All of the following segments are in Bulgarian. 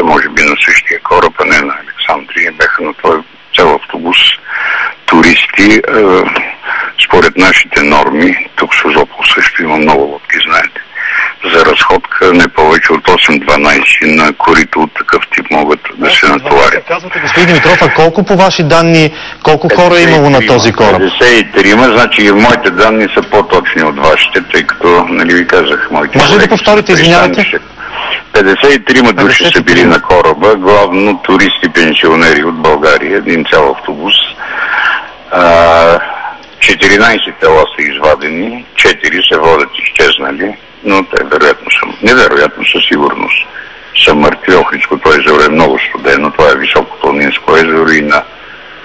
може би на същия кораб, а не на Александрия. Бяха на този цял автобус туристи. Според нашите норми, тук в Созопол също има много лодки, знаете, за разходка не повече от 8-12 на корито от такъв тип могат да се натоварят. Казвате, господин Димитров, а колко по ваши данни, колко хора е имало на този кораб? 53, значи и моите данни са по-точни от вашите, тъй като, нали ви казах, моите... Може да повторите, извинявайте? 53 души са били на кораба, главно туристи, пенсионери от България, един цял автобус. 14 тела са извадени, 4 се водят изчезнали, но те вероятно са, невероятно със сигурност са мъртви. Охридското езеро е много студено, това е високопланинско езеро и на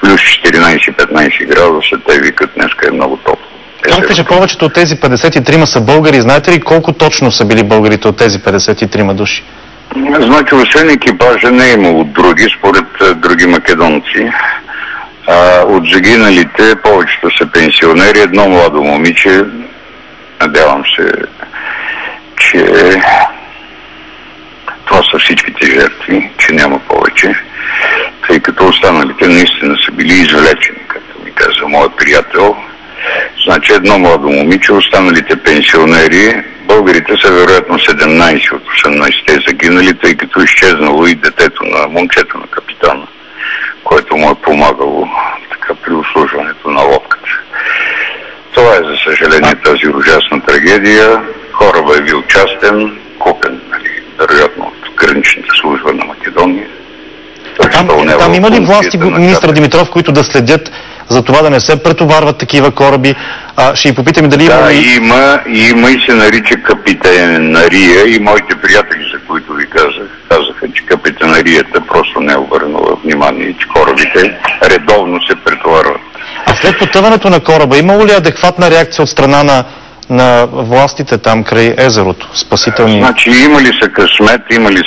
плюс 14-15 градуса те викат днеска е много топло. Казахте, че повечето от тези 53 са българи. Знаете ли колко точно са били българите от тези 53 души? Значи, освен екипажа не е имало други, според други македонци. От загиналите повечето са пенсионери, едно младо момиче, надявам се, че това са всичките жертви, че няма повече, тъй като останалите наистина са били извлечени, както ми каза моят приятел. Значи едно младо момиче, останалите пенсионери, българите са вероятно 17 от 18-те загинали, тъй като изчезнало и детето на момчето на капитана, което му е помагало така при обслужването на лодката. Това е, за съжаление, тази ужасна трагедия. Корабът е бил частен, купен, вероятно от граничната служба на Македония. Там има ли власти, министър Димитров, които да следят за това да не се претоварват такива кораби? Ще ви попитаме дали има... Да, има и се нарича капитанария и моите приятели, за които ви казаха, че капитанарията просто не е обърнала внимание, че корабите редовно се претоварват. А след потъването на кораба, имало ли адекватна реакция от страна на властите там край езерото? Спасителни... Значи има ли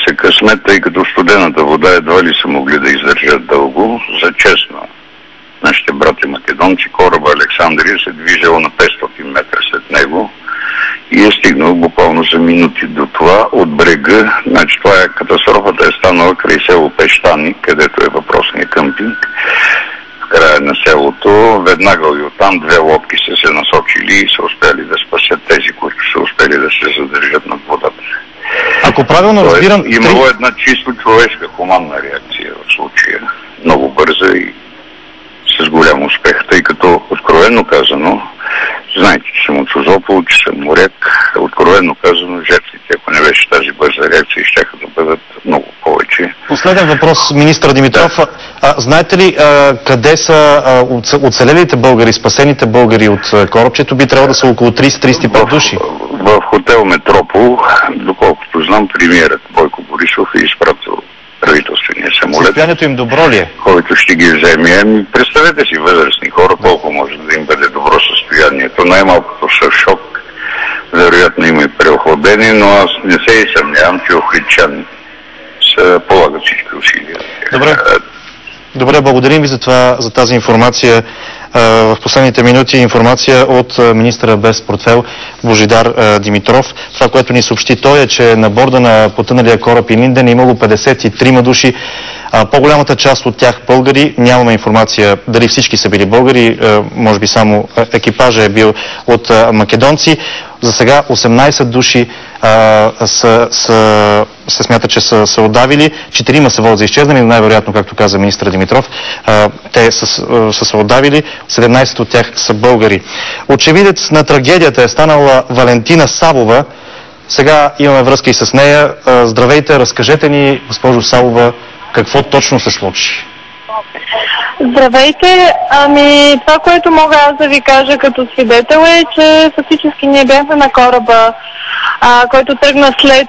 се късмет, тъй като студената вода едва ли са могли да издържат дълго. За честно, нашите брати македонци, кораба Александрия се движало на 500 метра след него и е стигнал буквално за минути до това от брега. Значи това е катастрофата, е станала край село Пещани, където е въпросният къмпинг. В края на селото, веднага и оттам две лодки са се насочили и са успели да спасят тези, които са успели да се задържат над водата. Ако правилно разбирам... Имало една чисто човешка, хуманна реакция в случая. Много бърза и с голям успех, тъй като откровенно казано, знаете, че съм от Созопол, че съм моряк, откровенно казано, жертвите, ако не беше тази бърза реакция, щяха да бъдат много повече. Последен въпрос, министър Димитров. Да. Знаете ли къде са оцелелите българи, спасените българи от корабчето? Би трябвало да са около 30-35 души. В хотел Метропол, доколкото знам, премиерът Бойко Борисов е изпратил правителствения самолет. Състоянието им добро ли е? Който ще ги вземе. Представете си възрастни хора, колко може да им бъде добро състоянието. Най-малкото са в шок. Вероятно има и преохладени, но аз не се и съмнявам, че охридчани полагат всички усилия. Добре, благодарим ви за тази информация. В последните минути информация от министъра без портфел Божидар Димитров. Това, което ни съобщи той е, че на борда на потъналия кораб Илинден е имало 53 души. По-голямата част от тях българи. Нямаме информация дали всички са били българи. Може би само екипажа е бил от македонци. За сега 18 души се смята, че са отдавили. 4 се водят за изчезнали, но най-вероятно, както каза министър Димитров, те са се отдавили. 17 от тях са българи. Очевидец на трагедията е станала Валентина Савова. Сега имаме връзка и с нея. Здравейте, разкажете ни, госпожо Савова, какво точно се случи? Здравейте! Това, което мога аз да ви кажа като свидетел е, че фактически ние бяхме на кораба, който тръгна след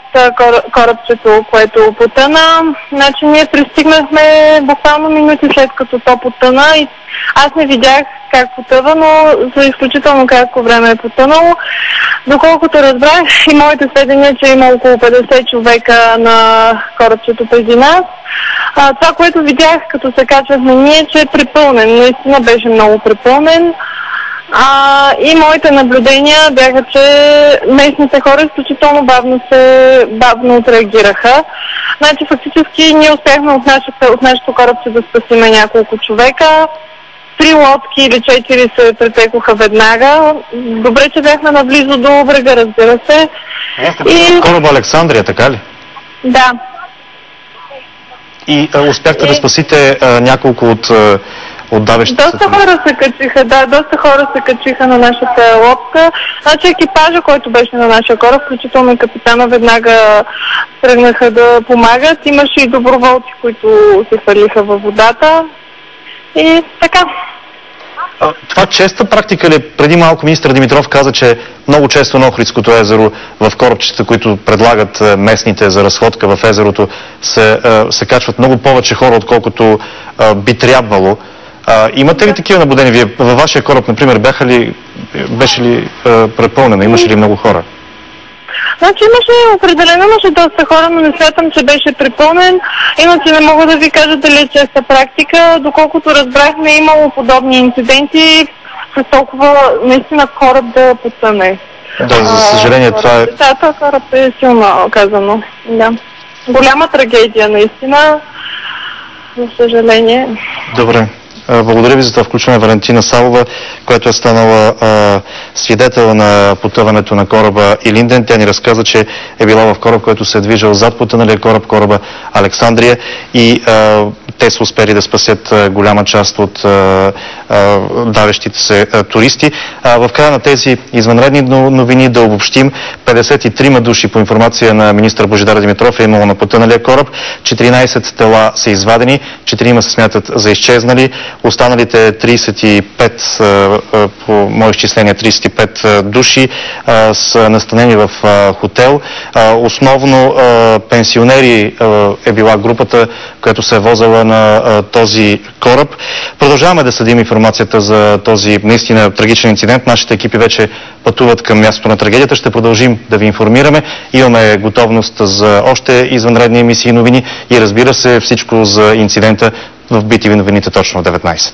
корабчето, което потъна. Значи ние пристигнахме буквално минути след като то потъна и аз не видях как потъва, но за изключително кратко време е потънало. Доколкото разбрах и моите сведения, че има около 50 човека на корабчето преди нас. Това, което видях, като се качвахме ние, че е препълнен. Наистина беше много препълнен. И моите наблюдения бяха, че местните хора изключително бавно отреагираха. Значи фактически ние успяхме от нашото корабче да спасиме няколко човека. 3 лодки или 4 се претекоха веднага. Добре, че бяхме наблизо до брега, разбира се. И кораба Александрия, така ли? Да. И успяхте да спасите няколко от давещите се? Доста хора се качиха, доста хора се качиха на нашата лодка. Значи екипажа, който беше на нашия кораб, включително и капитана, веднага тръгнаха да помагат. Имаше и доброволци, които се фалиха във водата. И така. Това честа практика ли? Преди малко министър Димитров каза, че много често на Охридското езеро в корабчета, които предлагат местните за разходка в езерото, се качват много повече хора, отколкото би трябвало. Имате ли такива наблюдения? Вие във вашия кораб, например, беше ли препълнена? Имаше ли много хора? Значи определено имаше доста хора, но не смятам, че беше препълнен. Иначе не мога да ви кажа дали е честа практика. Доколкото разбрахме, е имало подобни инциденти с толкова наистина кораб да потъне. Да, за съжаление това е... Да, това кораб е силно казано. Да. Голяма трагедия наистина, за съжаление. Добре. Благодаря ви за това включване, Валентина Савова, която е станала свидетел на потъването на кораба Илинден. Тя ни разказа, че е била в кораб, който се е движил зад потъналия кораба Александрия, и те са успели да спасят голяма част от давещите се туристи. В края на тези извънредни новини да обобщим: 53 души, по информация на министър Божидар Димитров, е имало на потъналия кораб, 14 тела са извадени, 4 се смятат за изчезнали, останалите 35, по мои изчисления 35 души са настанени в хотел. Основно пенсионери е била групата, която се е возила на този кораб. Продължаваме да следим информацията за този наистина трагичен инцидент. Нашите екипи вече пътуват към мястото на трагедията. Ще продължим да ви информираме. Имаме готовност за още извънредни емисии и новини и, разбира се, всичко за инцидента в BTV новините точно в 19.